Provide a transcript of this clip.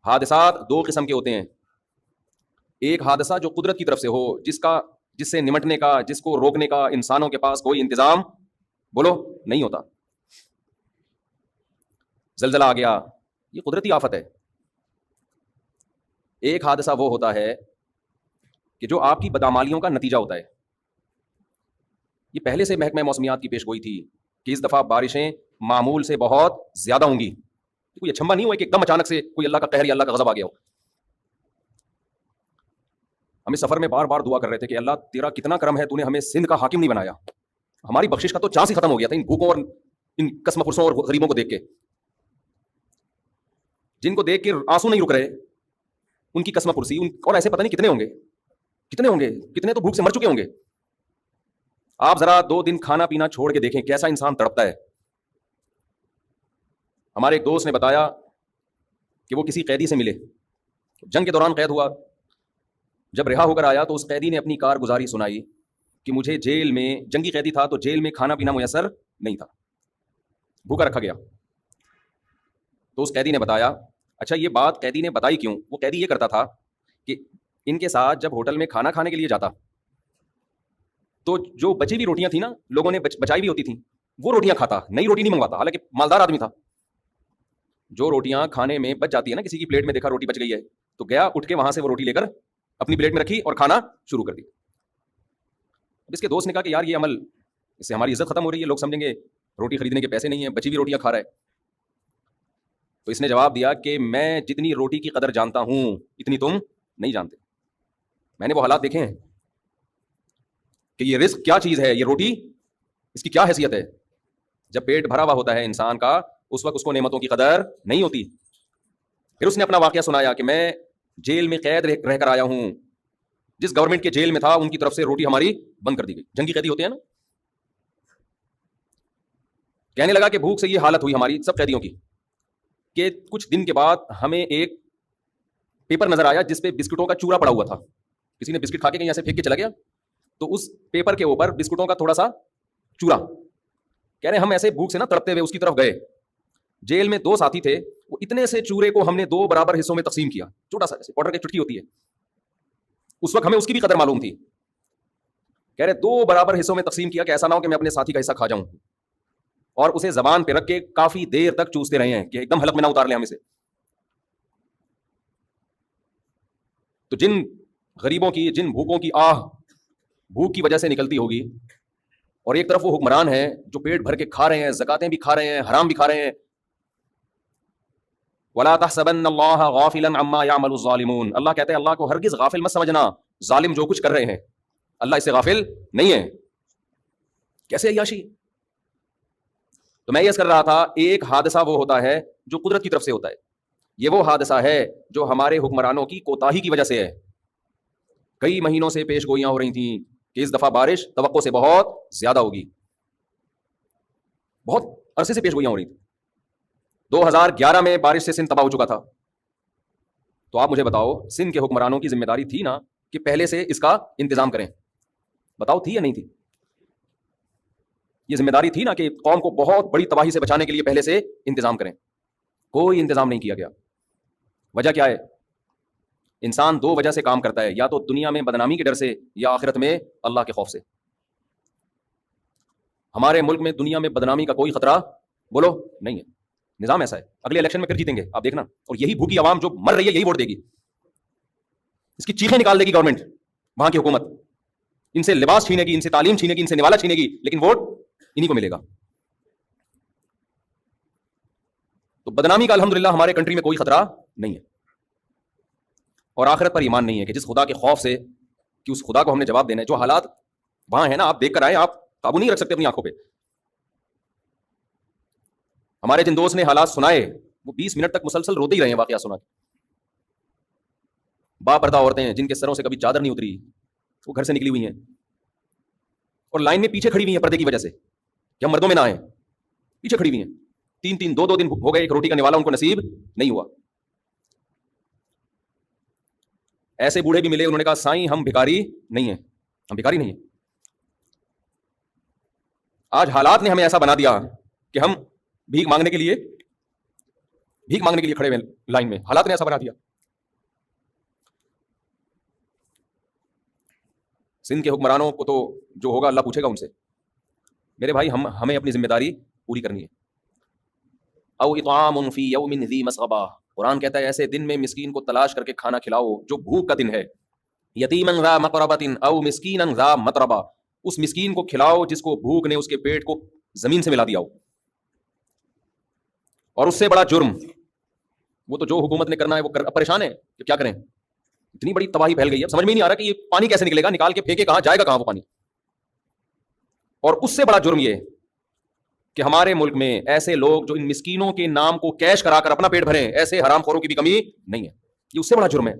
حادثات دو قسم کے ہوتے ہیں. ایک حادثہ جو قدرت کی طرف سے ہو، جس سے نمٹنے کا، جس کو روکنے کا انسانوں کے پاس کوئی انتظام بولو نہیں ہوتا. زلزلہ آ گیا، یہ قدرتی آفت ہے. ایک حادثہ وہ ہوتا ہے کہ جو آپ کی بدعمالیوں کا نتیجہ ہوتا ہے. یہ پہلے سے محکمہ موسمیات کی پیش گوئی تھی کہ اس دفعہ بارشیں معمول سے بہت زیادہ ہوں گی. کوئی اچھمبا نہیں ہوا کہ ایک دم اچانک سے کوئی اللہ کا قہر یا اللہ کا غضب آ گیا ہو. ہم اس سفر میں بار بار دعا کر رہے تھے کہ اللہ تیرا کتنا کرم ہے، تو نے ہمیں سندھ کا حاکم نہیں بنایا. ہماری بخشش کا تو چانس ہی ختم ہو گیا تھا ان بھوکوں اور ان قسم پرسوں اور غریبوں کو دیکھ کے، جن کو دیکھ کے آنسو نہیں رک رہے. ان کی قسم پرسی اور ایسے پتہ نہیں کتنے ہوں گے، کتنے تو بھوک سے مر چکے ہوں گے. آپ ذرا 2 دن کھانا پینا چھوڑ کے دیکھیں کیسا انسان تڑپتا ہے. ہمارے ایک دوست نے بتایا کہ وہ کسی قیدی سے ملے، جنگ کے دوران قید ہوا. جب رہا ہو کر آیا تو اس قیدی نے اپنی کارگزاری سنائی کہ مجھے جیل میں، جنگی قیدی تھا تو جیل میں کھانا پینا میسر نہیں تھا، بھوکا رکھا گیا. تو اس قیدی نے بتایا، اچھا یہ بات قیدی نے بتائی کیوں؟ وہ قیدی یہ کرتا تھا کہ ان کے ساتھ جب ہوٹل میں کھانا کھانے کے لیے جاتا تو جو بچی ہوئی روٹیاں تھیں نا، لوگوں نے بچائی بھی ہوتی تھیں، وہ روٹیاں کھاتا، نئی روٹی نہیں منگواتا. حالانکہ مالدار آدمی تھا. جو روٹیاں کھانے میں بچ جاتی ہے نا، کسی کی پلیٹ میں دیکھا روٹی بچ گئی ہے تو گیا اٹھ کے وہاں سے وہ روٹی لے کر اپنی پلیٹ میں رکھی اور کھانا شروع کر دی. اب اس کے دوست نے کہا کہ یار یہ عمل، اس سے ہماری عزت ختم ہو رہی ہے، لوگ سمجھیں گے روٹی خریدنے کے پیسے نہیں ہیں، بچی ہوئی روٹیاں کھا رہا ہے. تو اس نے جواب دیا کہ میں جتنی روٹی کی قدر جانتا ہوں اتنی تم نہیں جانتے. میں نے وہ حالات دیکھے ہیں کہ یہ رزق کیا چیز ہے، یہ روٹی اس کی کیا حیثیت ہے. جب پیٹ بھرا ہوا ہوتا ہے انسان کا، اس وقت اس کو نعمتوں کی قدر نہیں ہوتی. پھر اس نے اپنا واقعہ سنایا کہ میں جیل میں قید رہ کر آیا ہوں، جس گورنمنٹ کے جیل میں تھا ان کی طرف سے روٹی ہماری بند کر دی گئی. جنگی قیدی ہوتے ہیں نا. کہنے لگا کہ بھوک سے یہ حالت ہوئی ہماری سب قیدیوں کی کہ کچھ دن کے بعد ہمیں ایک پیپر نظر آیا جس پہ بسکٹوں کا چورا پڑا ہوا تھا. کسی نے بسکٹ کھا کے کہیں ایسے پھینک کے چلا گیا تو اس پیپر کے اوپر بسکٹوں کا تھوڑا سا چورا. کہہ رہے ہم ایسے بھوک سے نا تڑپتے ہوئے اس کی طرف گئے. جیل میں 2 ساتھی تھے، وہ اتنے سے چورے کو ہم نے 2 برابر حصوں میں تقسیم کیا. چھوٹا سا پاؤڈر کی چٹکی ہوتی ہے، اس وقت ہمیں اس کی بھی قدر معلوم تھی. کہہ رہے 2 برابر حصوں میں تقسیم کیا کہ ایسا نہ ہو کہ میں اپنے ساتھی کا حصہ کھا جاؤں. اور اسے زبان پہ رکھ کے کافی دیر تک چوستے رہے ہیں کہ ایک دم حلق میں نہ اتار لیں ہم اسے. تو جن غریبوں کی، جن بھوکوں کی آہ بھوک کی وجہ سے نکلتی ہوگی، اور ایک طرف وہ حکمران ہیں جو پیٹ بھر کے کھا رہے ہیں، زکاتیں بھی کھا رہے ہیں، حرام بھی کھا رہے ہیں. وَلَا تَحْسَبَنَّ اللَّهَ غَافِلًا عَمَّا يَعْمَلُ الظَّالِمُونَ. اللہ کہتے ہیں اللہ کو ہرگز غافل مت سمجھنا، ظالم جو کچھ کر رہے ہیں اللہ اس سے غافل نہیں ہے. کیسے عیاشی؟ تو میں یہ کر رہا تھا، ایک حادثہ وہ ہوتا ہے جو قدرت کی طرف سے ہوتا ہے. یہ وہ حادثہ ہے جو ہمارے حکمرانوں کی کوتاہی کی وجہ سے ہے. کئی مہینوں سے پیش گوئیاں ہو رہی تھیں کہ اس دفعہ بارش توقع سے بہت زیادہ ہوگی. بہت عرصے سے پیش گوئیاں ہو رہی تھیں. 2011 میں بارش سے سندھ تباہ ہو چکا تھا. تو آپ مجھے بتاؤ، سندھ کے حکمرانوں کی ذمہ داری تھی نا کہ پہلے سے اس کا انتظام کریں؟ بتاؤ تھی یا نہیں تھی؟ یہ ذمہ داری تھی نا کہ قوم کو بہت بڑی تباہی سے بچانے کے لیے پہلے سے انتظام کریں. کوئی انتظام نہیں کیا گیا. وجہ کیا ہے؟ انسان 2 وجہ سے کام کرتا ہے، یا تو دنیا میں بدنامی کے ڈر سے یا آخرت میں اللہ کے خوف سے. ہمارے ملک میں دنیا میں بدنامی کا کوئی خطرہ بولو نہیں ہے. نظام ایسا ہے، اگلے الیکشن میں پھر جیتیں گے آپ دیکھنا. اور یہی بھوکی عوام جو مر رہی ہے یہی ووٹ دے گی. اس کی چیخیں نکال دے گی گورنمنٹ، وہاں کی حکومت. ان سے لباس چھینے گی، ان سے تعلیم چھینے گی، ان سے نوالا چھینے گی، لیکن ووٹ انہی کو ملے گا. تو بدنامی کا الحمدللہ ہمارے کنٹری میں کوئی خطرہ نہیں ہے. اور آخرت پر ایمان نہیں ہے کہ جس خدا کے خوف سے کہ اس خدا کو ہم نے جواب دینا ہے. جو حالات وہاں ہیں نا، آپ دیکھ کر آئے، آپ قابو نہیں رکھ سکتے اپنی آنکھوں پہ. ہمارے جن دوست نے حالات سنائے وہ 20 منٹ تک مسلسل روتے ہی رہے ہیں واقعہ سنا کے. با پردہ عورتیں جن کے سروں سے کبھی چادر نہیں اتری، وہ گھر سے نکلی ہوئی ہیں اور لائن میں پیچھے کھڑی ہوئی ہیں پردے کی وجہ سے کہ ہم مردوں میں نہ آئیں. پیچھے کھڑی ہوئی ہیں، 2 دن ہو گئے، ایک روٹی کا نوالا ان کو نصیب نہیں ہوا. ایسے بوڑھے بھی ملے، انہوں نے کہا سائیں ہم بھکاری نہیں ہیں، ہم بھکاری نہیں ہیں. آج حالات نے ہمیں ایسا بنا دیا کہ ہم بھیک مانگنے کے لیے بھیک مانگنے کے لیے کھڑے ہوئے لائن میں. حالات نے ایسا بنا دیا. سندھ کے حکمرانوں کو تو جو ہوگا اللہ پوچھے گا ان سے. میرے بھائی ہمیں اپنی ذمہ داری پوری کرنی ہے. او اطعام فی یوم ذی مسغبہ، قرآن کہتا ہے ایسے دن میں مسکین کو تلاش کر کے کھانا کھلاؤ جو بھوک کا دن ہے. یتیما ذا مقربۃ او مسکینا ذا متربہ، اس مسکین کو کھلاؤ جس کو بھوک نے اس کے پیٹ کو زمین سے ملا دیا ہو. اور اس سے بڑا جرم وہ تو جو حکومت نے کرنا ہے وہ پریشان ہے کہ کیا کریں. اتنی بڑی تباہی پھیل گئی ہے، سمجھ میں نہیں آ رہا کہ یہ پانی کیسے نکلے گا، نکال کے پھینکے کہاں جائے گا، کہاں وہ پانی. اور اس سے بڑا جرم یہ کہ ہمارے ملک میں ایسے لوگ جو ان مسکینوں کے نام کو کیش کرا کر اپنا پیٹ بھریں، ایسے حرام خوروں کی بھی کمی نہیں ہے. یہ اس سے بڑا جرم ہے.